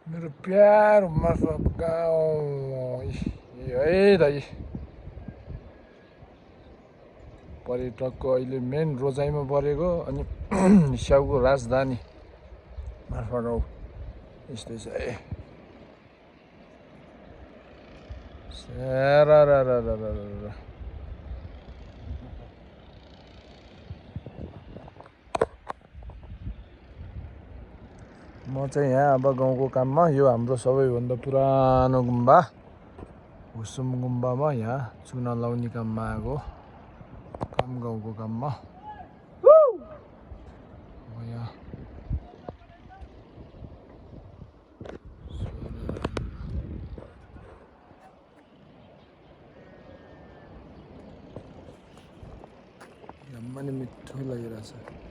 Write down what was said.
मेरो प्यारो मतलब गाउँ है दाइ पर्यटकको अहिले मेन रोजाइमा परेको अनि स्याउको राजधानी मार्फत गाउँ यस्तै छ है म चाहिँ यहाँ अब गाउँको काममा यो हाम्रो सबैभन्दा पुरानो गुम्बा हुसुम गुम्बामा यहाँ चुना लाउने काममा आएको काम गाउँको काममा यहाँ पनि मिठो लागिरहेछ